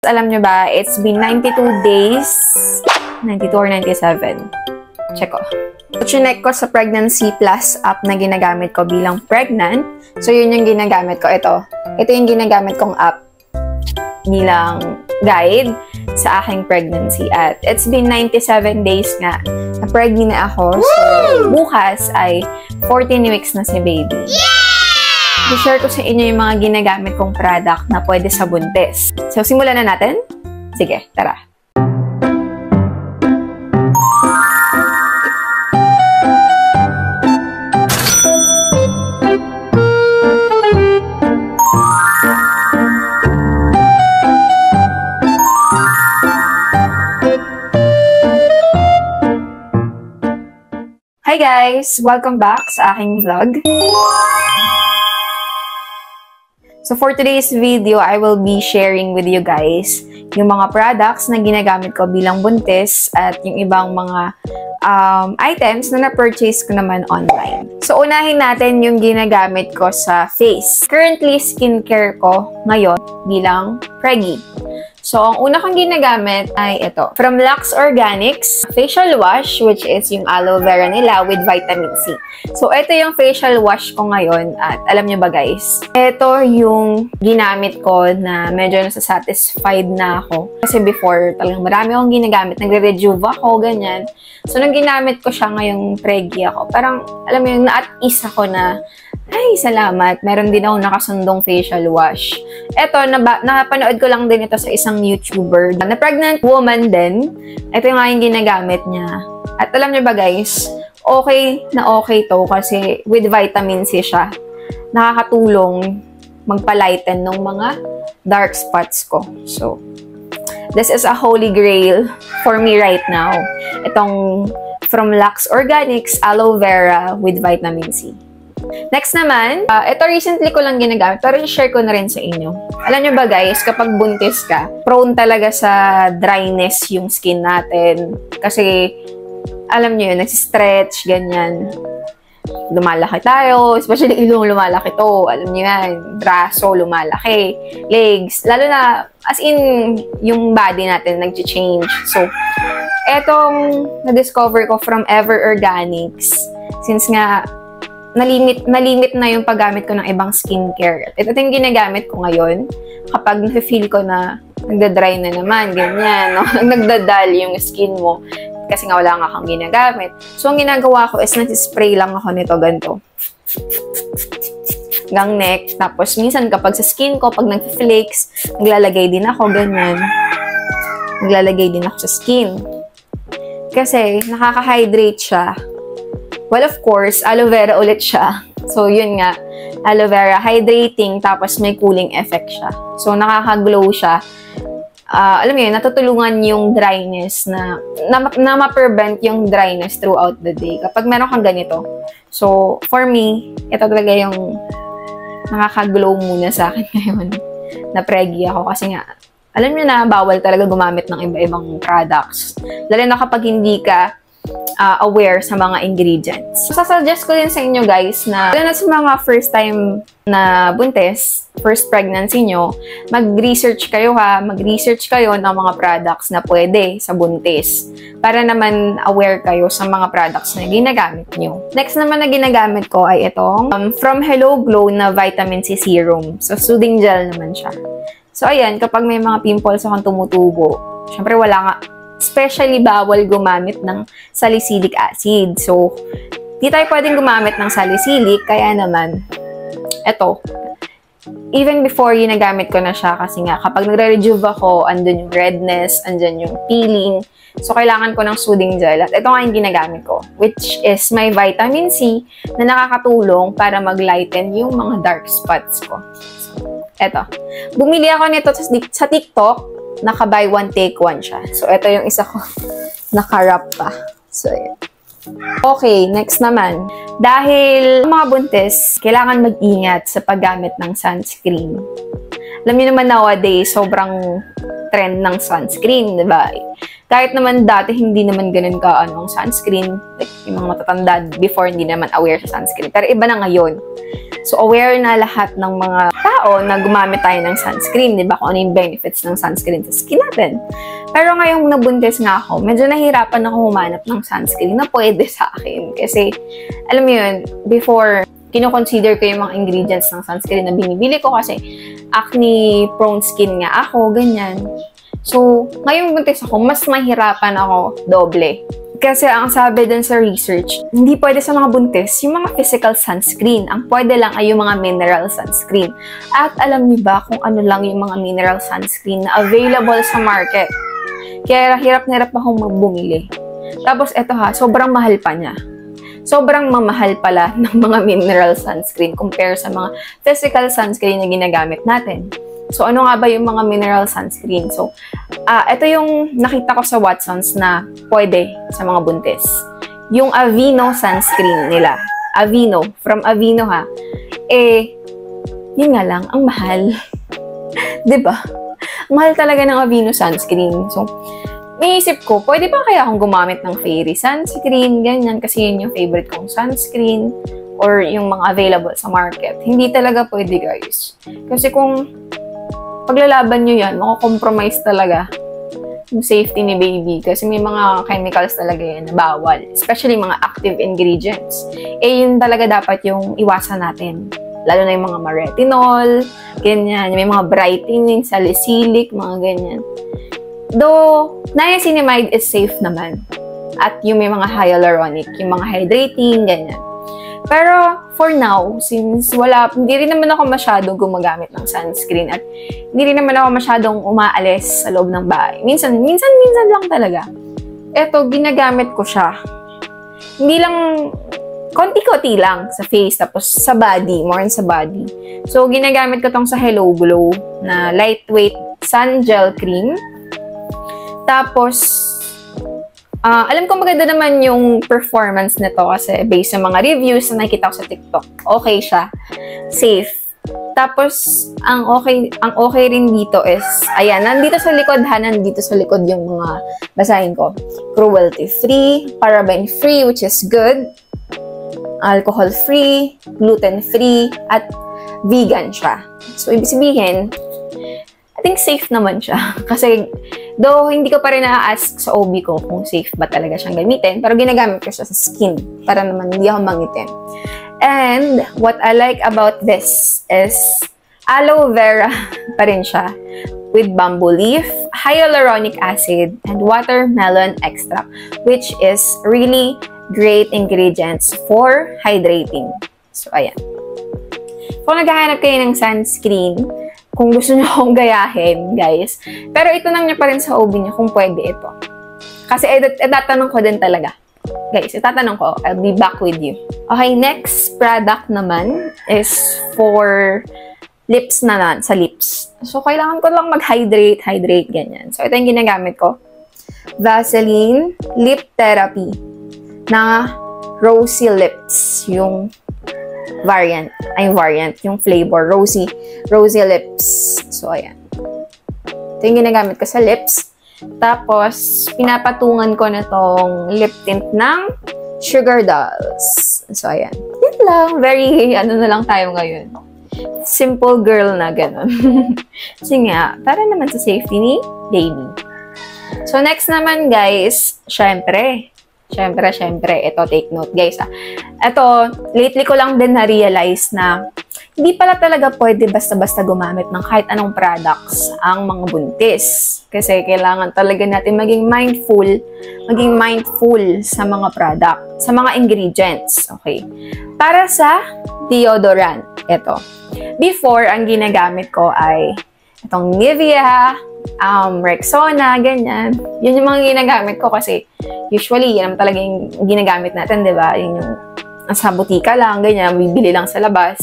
Alam nyo ba, it's been 92 days, 92 or 97. Check ko. Chinek ko sa Pregnancy Plus app na ginagamit ko bilang pregnant. So, yun yung ginagamit ko. Ito yung ginagamit kong app bilang guide sa aking pregnancy. At it's been 97 days nga na pregnant na ako. So, bukas ay 14 weeks na si baby. I-share ko sa inyo yung mga ginagamit kong product na pwede sa buntis. So, simulan na natin? Sige, tara. Hi guys! Welcome back sa aking vlog. So for today's video, I will be sharing with you guys yung mga products na ginagamit ko bilang buntis at yung ibang mga items na na-purchase ko naman online. So unahin natin yung ginagamit ko sa face. Currently, skincare ko ngayon bilang preggy. So, ang una kong ginagamit ay ito. From Lux Organics, facial wash, which is yung aloe vera nila with vitamin C. So, ito yung facial wash ko ngayon. At alam nyo ba guys, ito yung ginamit ko na medyo nasa-satisfied na ako. Kasi before, talagang marami akong ginagamit. Nagre-rejuve ako, ganyan. So, nung ginamit ko siya ngayong preggy ako, parang, alam mo yung na-at ease ako na, ay, salamat. Meron din ako nakasundong facial wash. Eto, napanood ko lang din ito sa isang YouTuber na pregnant woman din. Ito yung aking ginagamit niya. At alam niyo ba guys, okay na okay to kasi with vitamin C siya. Nakakatulong magpalighten ng mga dark spots ko. So, this is a holy grail for me right now. Itong from Lux Organics Aloe Vera with vitamin C. Next naman, ito recently ko lang ginagamit, pero i-share ko na rin sa inyo. Alam nyo ba guys, kapag buntis ka, prone talaga sa dryness yung skin natin. Kasi, alam nyo yun, nagsistretch, ganyan. Lumalaki tayo, especially ilong lumalaki to. Alam nyo yan, braso lumalaki, legs. Lalo na, as in, yung body natin nag-change. So, etong na-discover ko from Ever Organics, since nga, nalimit na yung paggamit ko ng ibang skincare. Ito yung ginagamit ko ngayon kapag na-feel ko na nagda-dry na naman, ganyan, no? Nagdadal yung skin mo kasi nga wala nga kang ginagamit. So, ang ginagawa ko is nag-spray lang ako nito ganito. Hanggang neck. Tapos, minsan kapag sa skin ko, pag nag-flakes, naglalagay din ako, ganyan. Naglalagay din ako sa skin. Kasi, nakaka-hydrate siya. Well, of course, aloe vera ulit siya. So, yun nga. Aloe vera, hydrating, tapos may cooling effect siya. So, nakaka-glow siya. Alam mo yun, natutulungan yung dryness na ma-prevent yung dryness throughout the day kapag meron kang ganito. So, for me, ito talaga yung nakaka-glow muna sa akin ngayon. Na-preggy ako kasi nga, alam nyo na, bawal talaga gumamit ng iba-ibang products. Lalo na kapag hindi ka aware sa mga ingredients. Sasuggest ko din sa inyo guys na lalo na sa mga first time na buntis, first pregnancy nyo, mag-research kayo mag-research kayo ng mga products na pwede sa buntis para naman aware kayo sa mga products na ginagamit nyo. Next naman na ginagamit ko ay itong from Hello Glow na vitamin C serum. So, soothing gel naman siya. So, ayan, kapag may mga pimples akong tumutubo, syempre wala nga, especially bawal gumamit ng salicylic acid. So, di tayo pwedeng gumamit ng salicylic, kaya naman, eto, even before ginagamit ko na siya kasi nga, kapag nagre-rejuve ako, andun yung redness, andun yung peeling. So, kailangan ko ng soothing gel. At ito nga yung ginagamit ko, which is my vitamin C na nakakatulong para mag-lighten yung mga dark spots ko. So, eto. Bumili ako nito sa TikTok. Naka-buy one, take one siya. So, ito yung isa ko. Naka-wrap pa. So, yun. Okay, next naman. Dahil mga buntis, kailangan mag-ingat sa paggamit ng sunscreen. Alam niyo naman nowadays, sobrang trend ng sunscreen, di ba? Kahit naman dati, hindi naman ganun ka ang sunscreen. Like, yung mga matatanda before, hindi naman aware sa sunscreen. Pero iba na ngayon. So, aware na lahat ng mga tao na gumamit tayo ng sunscreen, di ba? Kung ano yung benefits ng sunscreen sa skin natin. Pero ngayong nabuntis nga ako, medyo nahirapan ako humanap ng sunscreen na pwede sa akin. Kasi, alam mo yun, before, kino-consider ko yung mga ingredients ng sunscreen na binibili ko kasi acne-prone skin nga ako, ganyan. So, ngayong buntis ako, mas mahirapan ako doble. Kasi ang sabi din sa research, hindi pwede sa mga buntis yung mga physical sunscreen. Ang pwede lang ay yung mga mineral sunscreen. At alam niyo ba kung ano lang yung mga mineral sunscreen na available sa market? Kaya hirap na hirap akong bumili. Tapos eto ha, sobrang mahal pa niya. Sobrang mamahal pala ng mga mineral sunscreen compare sa mga physical sunscreen na ginagamit natin. So, ano nga ba yung mga mineral sunscreen? So, ito yung nakita ko sa Watsons na pwede sa mga buntis. Yung Aveeno sunscreen nila. Aveeno. From Aveeno ha. Yun nga lang, ang mahal. Diba? Mahal talaga ng Aveeno sunscreen. So, naisip ko, pwede ba kaya akong gumamit ng Fairy sunscreen? Ganyan, kasi yun yung favorite kong sunscreen. Or yung mga available sa market. Hindi talaga pwede, guys. Kasi kung paglalaban nyo yan, makakompromise talaga yung safety ni baby. Kasi may mga chemicals talaga yan na bawal. Especially mga active ingredients. Yun talaga dapat yung iwasan natin. Lalo na yung mga retinol, ganyan. May mga brightening, salicylic, mga ganyan. Though, niacinamide is safe naman. At yung may mga hyaluronic, yung mga hydrating, ganyan. Pero, for now, since hindi rin naman ako masyadong gumagamit ng sunscreen at hindi rin naman ako masyadong umaalis sa loob ng bahay. Minsan lang talaga. Eto, ginagamit ko siya. Hindi lang, konti-konti lang sa face, tapos sa body, more on sa body. So, ginagamit ko tong sa Hello Glow na lightweight sun gel cream. Tapos, alam ko maganda naman yung performance nito kasi based sa mga reviews na nakikita ko sa TikTok. Okay siya. Safe. Tapos, ang okay rin dito is, ayan, nandito sa likod yung mga, basahin ko. Cruelty-free, paraben-free, which is good. Alcohol-free, gluten-free, at vegan siya. So, ibig sabihin, I think safe naman siya. Kasi, though hindi ko pa rin na-ask sa OB ko kung safe ba talaga siyang gamitin, pero ginagamit ko siya sa skin para naman hindi ako mangitim. And what I like about this is aloe vera pa rin siya with bamboo leaf, hyaluronic acid, and watermelon extract, which is really great ingredients for hydrating. So, ayan. Kung naghahanap kayo ng sunscreen, kung gusto nyo akong gayahin, guys. Pero itanong nyo pa rin sa OB nyo kung pwede ito. Kasi itatanong ko din talaga. Guys, itatanong ko. I'll be back with you. Okay, next product naman is for lips na sa lips. So, kailangan ko lang mag-hydrate, ganyan. So, ito yung ginagamit ko. Vaseline Lip Therapy na Rosy Lips. Yung variant, yung flavor, rosy lips. So, ayan. Ito yung ginagamit ko sa lips. Tapos, pinapatungan ko na tong lip tint ng Sugar Dolls. So, ayan. Yun lang. Very, na lang tayo ngayon. Simple girl na gano'n. Kasi nga, para naman sa safety ni baby. So, next naman, guys, syempre, ito, take note, guys. Ito, lately ko lang din na-realize na hindi pala talaga pwede basta-basta gumamit ng kahit anong products ang mga buntis. Kasi kailangan talaga natin maging mindful sa mga product, sa mga ingredients. Okay. Para sa deodorant, ito. Before, ang ginagamit ko ay itong Nivea, Rexona, ganyan. Yun yung mga ginagamit ko kasi usually, yan naman talaga yung ginagamit natin, di ba? Yung sa butika lang, ganyan, bibili lang sa labas.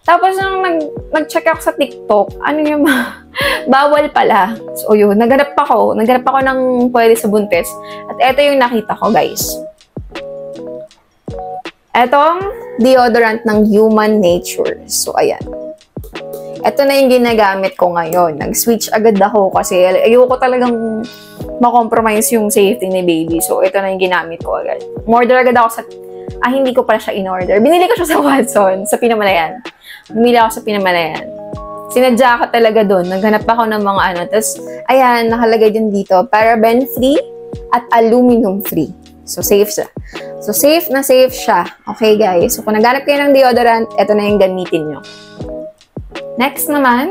Tapos, nung nag-check ako sa TikTok, bawal pala. So, yun, naghanap ako ng pwede sa buntis. At ito yung nakita ko, guys. Etong deodorant ng Human Nature. So, ayan. Ito na yung ginagamit ko ngayon. Nag-switch agad ako kasi ayoko talagang makompromise yung safety ni baby. So, ito na yung ginamit ko agad. Umorder agad ako sa... hindi ko pala siya in-order. Binili ko siya sa Watson, sa Pinamalayan. Bumili ako sa Pinamalayan. Sinadya ko talaga doon. Naghanap ako ng mga ano. Tapos, ayan, nakalagay din dito, paraben-free at aluminum-free. So, safe siya. So, safe na safe siya. Okay, guys? So, kung naghanap kayo ng deodorant, ito na yung gamitin nyo. Next naman,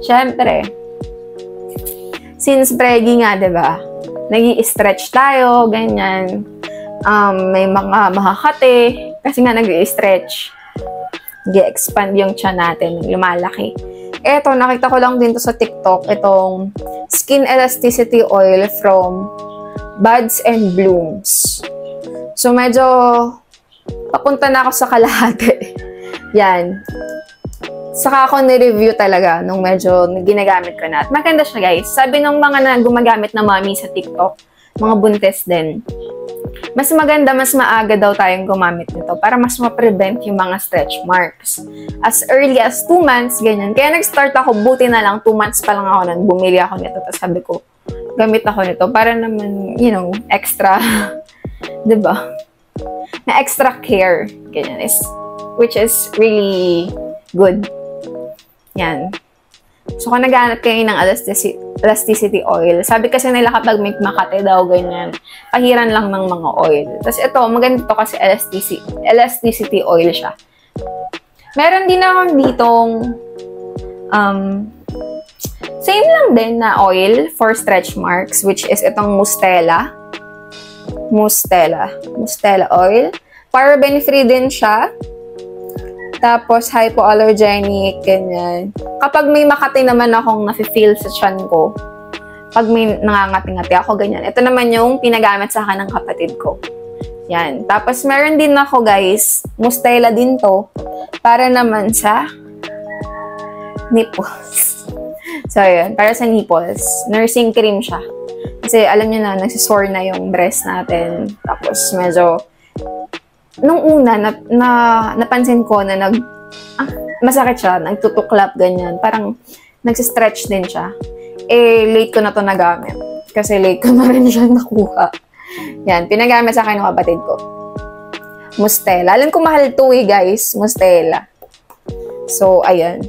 syempre, since preggy nga, diba? Nag-i-stretch tayo, ganyan. May mga makakate, kasi nga nag-i-stretch. Nag-i-expand yung tiyan natin, lumalaki. Eto, nakita ko lang din to sa TikTok, itong Skin Elasticity Oil from Buds and Blooms. So, medyo papunta na ako sa kalahati. Yan. Saka ako ni-review talaga nung medyo ginagamit ko na. At maganda siya, guys. Sabi ng mga na gumagamit na mami sa TikTok, mga buntes din, mas maganda, mas maaga daw tayong gumamit nito para mas ma-prevent yung mga stretch marks. As early as 2 months, ganyan. Kaya nag-start ako, buti na lang, 2 months pa lang ako nang bumili ako nito. Tapos sabi ko, gamit ako nito para naman, you know, extra, diba? Na extra care, ganyan, which is really good. Yan. So, kung naghanap kayo ng elasticity oil, sabi kasi nila kapag may makate daw, ganyan, pahiran lang ng mga oil. Tapos ito, maganda to kasi elasticity oil siya. Meron din ako ditong same lang din na oil for stretch marks, which is itong Mustela oil. Paraben-free din siya. Tapos, hypoallergenic, ganyan. Kapag may makati naman akong nafe-feel sa tiyan ko, pag may nangangati-ngati ako, ganyan. Ito naman yung pinagamit sa akin ng kapatid ko. Yan. Tapos, meron din ako, guys, Mustela din to, para naman sa nipples. So, yun. Para sa nipples. Nursing cream siya. Kasi, alam nyo na, nagsisore na yung breast natin. Tapos, medyo nung una, napansin ko na masakit siya, nagtutuklap, ganyan. Parang, nagsistretch din siya. Late ko na to nagamit. Kasi late ko na rin siya nakuha. Yan, pinagamit sa akin ng kapatid ko. Mustela. Alam ko mahal to guys. Mustela. So, ayan.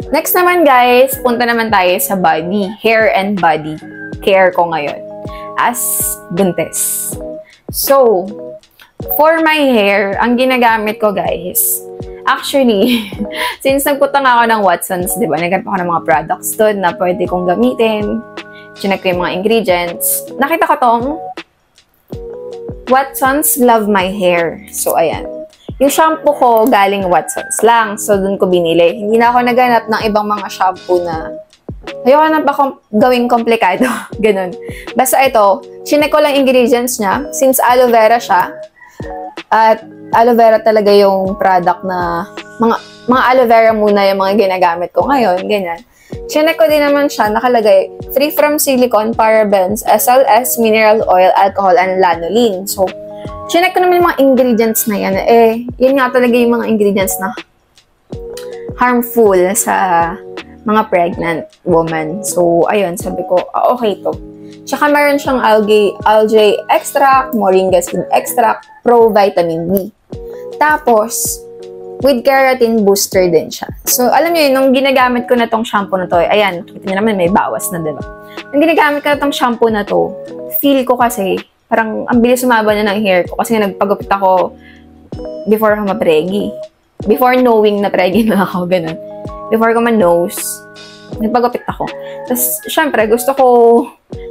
Next naman, guys, punta naman tayo sa body. Hair and body care ko ngayon. As buntes. So, for my hair, ang ginagamit ko, guys, actually, since nagpunta nga ako ng Watsons, di ba, naghanap ako ng mga products doon na pwede kong gamitin. Chinek ko yung mga ingredients. Nakita ko tong Watsons Love My Hair. So, ayan. Yung shampoo ko galing Watsons lang. So, doon ko binili. Hindi na ako naghanap ng ibang mga shampoo na ayoko na pa gawing komplikado. Ganun. Basta ito, chinek ko lang ingredients niya. Since aloe vera siya, at aloe vera talaga yung product na mga aloe vera muna yung mga ginagamit ko ngayon, ganyan. Chinek ko din naman siya, nakalagay free from silicone, parabens, SLS, mineral oil, alcohol, and lanolin. So, chinek ko naman yung mga ingredients na yan. Yun nga talaga yung mga ingredients na harmful sa mga pregnant woman. So, ayun, sabi ko, okay to. Tsaka meron siyang algae extract, moringa seed extract, pro vitamin B. Tapos, with keratin booster din siya. So, alam niyo yun, nung ginagamit ko na tong shampoo na to, ayan, kita niyo naman may bawas na, diba? Nung ginagamit ko na tong shampoo na to, feel ko kasi, parang ang bilis sumaba na ng hair ko kasi nagpagupit ako before ako ma-preggy. Before knowing na preggy na ako, ganun. Before ko man-nose, nagpagupit ako. Tapos, syempre, gusto ko,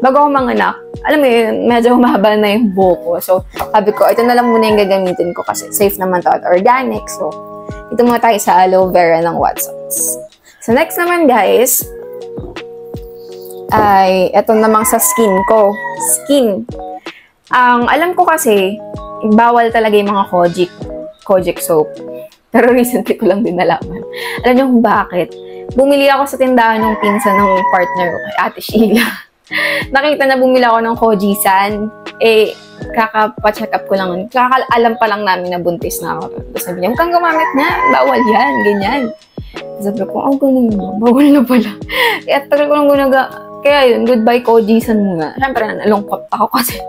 bago ako manganak, alam mo yun, medyo mahaba na yung buhok ko. So, sabi ko, ito na lang muna yung gagamitin ko kasi safe naman to at organic. So, ito muna tayo sa aloe vera ng Watsons. So, next naman, guys, ay, ito namang sa skin ko. Skin. Ang alam ko kasi, bawal talaga yung mga Kojic soap. Pero recently ko lang din nalaman. Alam niyo kung bakit? Bumili ako sa tindahan ng pinsan ng partner ko, Ate Sheila. Nakita na bumili ako ng Kojisan. Kaka-check up ko lang. Kakaalam pa lang namin na buntis na ako. Tapos sabi niya, huwag kang gumamit niya. Bawal yan. Ganyan. Sabi ko, ganun ba? Bawal na pala. Kaya tagal ko lang Kaya yun, goodbye Kojisan muna. Siyempre, nalungkot ako kasi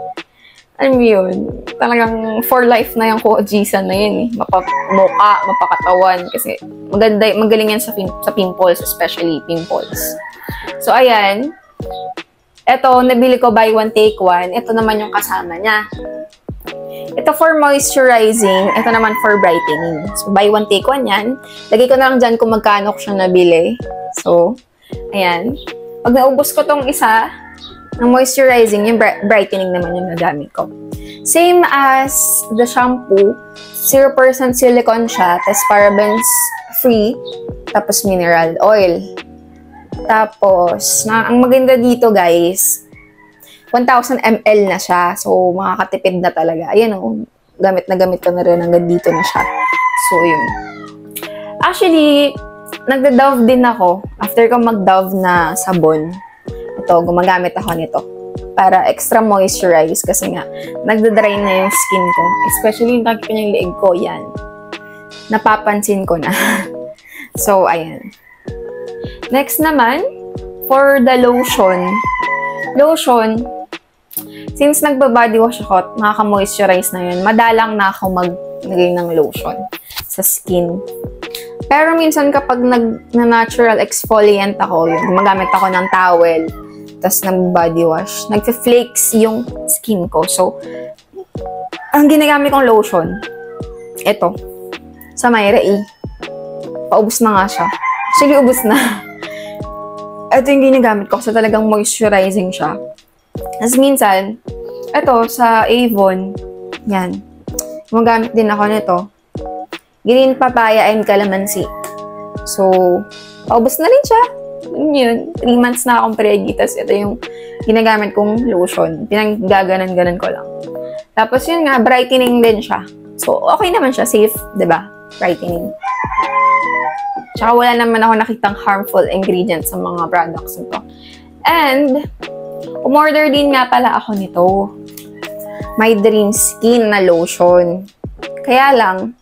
alam mo yun, talagang for life na yung Kojisa na yun eh. Mapamuka, mapakatawan. Kasi magaling yan sa pimples, especially pimples. So, ayan. Ito, nabili ko buy one, take one. Ito naman yung kasama niya. Ito for moisturizing. Ito naman for brightening. So, buy one, take one yan. Lagay ko na lang dyan kung magkano ko siya nabili. So, ayan. Pag naubos ko tong isa, ng moisturizing, yung brightening naman yung nagamit ko. Same as the shampoo, 0% silicone siya, tapos parabens free, tapos mineral oil. Tapos, ang maganda dito guys, 1,000 ml na siya. So, makakatipid na talaga. Ayan o, gamit na gamit ko na rin, hanggang dito na siya. So, yun. Actually, nagda-Dove din ako. After ko mag-Dove na sabon, ito, gumagamit ako nito. Para extra moisturize kasi nga, nagda-dry na yung skin ko. Especially yung takip yung leeg ko, yan. Napapansin ko na. So, ayan. Next naman, for the lotion. Lotion, since nagba-body wash ako, nakaka-moisturize na yun, madalang na ako maglagay ng lotion sa skin. Pero minsan kapag na-natural exfoliant ako, yun, gumagamit ako ng towel, tapos nag-body wash, nag-flakes yung skin ko. So, ang ginagamit kong lotion, ito, sa Myra E. Paubos na nga siya. Actually, ubos na. Ito yung ginagamit ko kasi talagang moisturizing siya. Tapos minsan, ito, sa Avon, yan. Gumagamit din ako nito. Green papaya and calamansi. So, paubos na rin siya. Yun, 3 months na akong pregi. Tapos ito yung ginagamit kong lotion. Pinanggaganan-ganan ko lang. Tapos yun nga, brightening din siya. So, okay naman siya. Safe, diba? Brightening. Tsaka wala naman ako nakitang harmful ingredients sa mga products nito. And, umorder din nga pala ako nito. My Dream Skin na lotion. Kaya lang,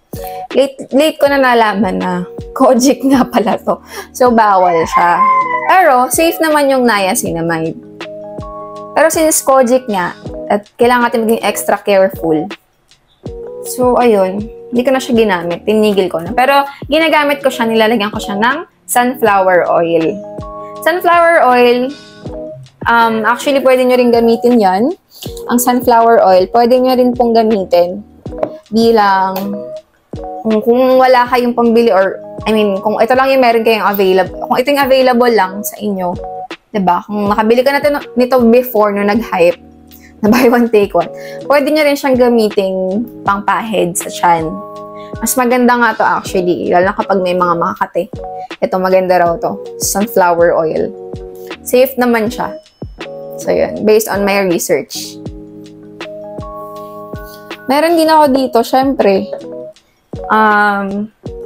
late ko na nalaman na Kojic nga pala to. So, bawal siya. Pero, safe naman yung niacinamide. Pero since Kojic nga, at kailangan natin maging extra careful. So, ayun. Hindi ko na siya ginamit. Tinigil ko na. Pero, ginagamit ko siya, nilalagyan ko siya ng sunflower oil. Sunflower oil, actually, pwede nyo rin gamitin yan. Ang sunflower oil, pwede nyo rin pong gamitin bilang kung wala kayong pambili or, kung ito lang yung meron kayong available, kung ito yung available lang sa inyo, diba? Kung nakabili ka na nito before no nag-hype, na buy one, take one, pwede nyo rin siyang gamiting pangpahid sa tiyan. Mas maganda nga to actually, lalo na kapag may mga makakate. Ito, maganda raw to. Sunflower oil. Safe naman siya. So, yun. Based on my research. Meron din ako dito, syempre.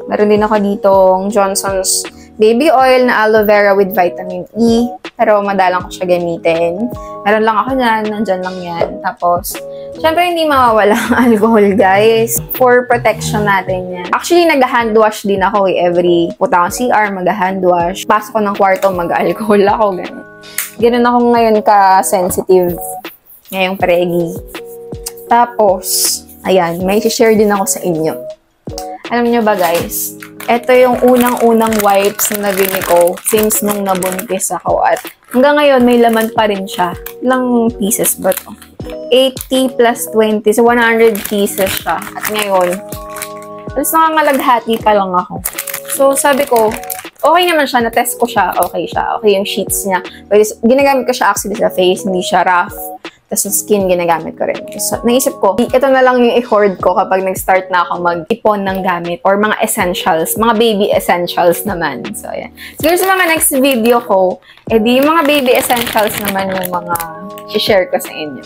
Meron din ako ditong Johnson's baby oil na aloe vera with vitamin E. Pero madalang ko siya gamitin. Meron lang ako yan. Nandyan lang yan. Tapos, syempre hindi mawawala ang alcohol, guys. For protection natin yan. Actually, nag-hand wash din ako eh. Every puta akong CR, mag-hand wash. Pasok ko ng kwarto, mag-alcohol ako. Ganun. Ganun ako ngayon ka-sensitive. Ngayong pregi. Tapos, ayan, may share din ako sa inyo. Alam nyo ba, guys? Ito yung unang-unang wipes na nabili ko since nung nabuntis ako. At hanggang ngayon, may laman pa rin siya. Ilang pieces ba to? 80 plus 20. So, 100 pieces siya. At ngayon, alas nakangalaghati pa lang ako. So, sabi ko, okay naman siya. Na-test ko siya. Okay siya. Okay yung sheets niya. But ginagamit ko siya actually sa face. Hindi siya rough. Tapos sa skin, ginagamit ko rin. So, naisip ko, ito na lang yung i-hoard ko kapag nag-start na ako mag-ipon ng gamit or mga essentials, mga baby essentials naman. So, ayan. Siguro sa mga next video ko, yung mga baby essentials naman yung mga share ko sa inyo.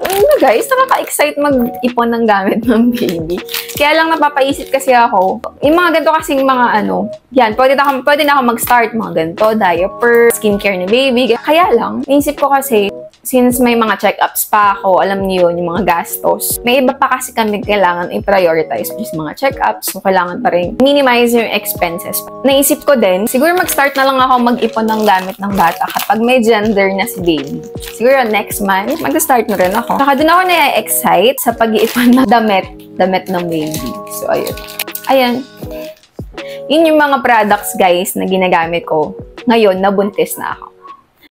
Ano guys, nakaka-excite mag-ipon ng gamit ng baby. Kaya lang napapaisip kasi ako, yung mga ganito kasing mga yan, pwede na ako mag-start mga ganito, diaper, skincare ni baby. Kaya lang, naisip ko kasi, since may mga check-ups pa ako, alam niyo yun, yung mga gastos. May iba pa kasi kami kailangan i-prioritize, which is mga check-ups. So, kailangan pa rin minimize yung expenses. Naisip ko din, siguro mag-start na lang ako mag-ipon ng gamit ng bata kapag may gender na si baby. Siguro next month, mag-start na rin ako. Saka doon ako na-excite sa pag-iipon ng damit ng baby. So, ayun. Ayan. Yun yung mga products, guys, na ginagamit ko ngayon na buntis na ako.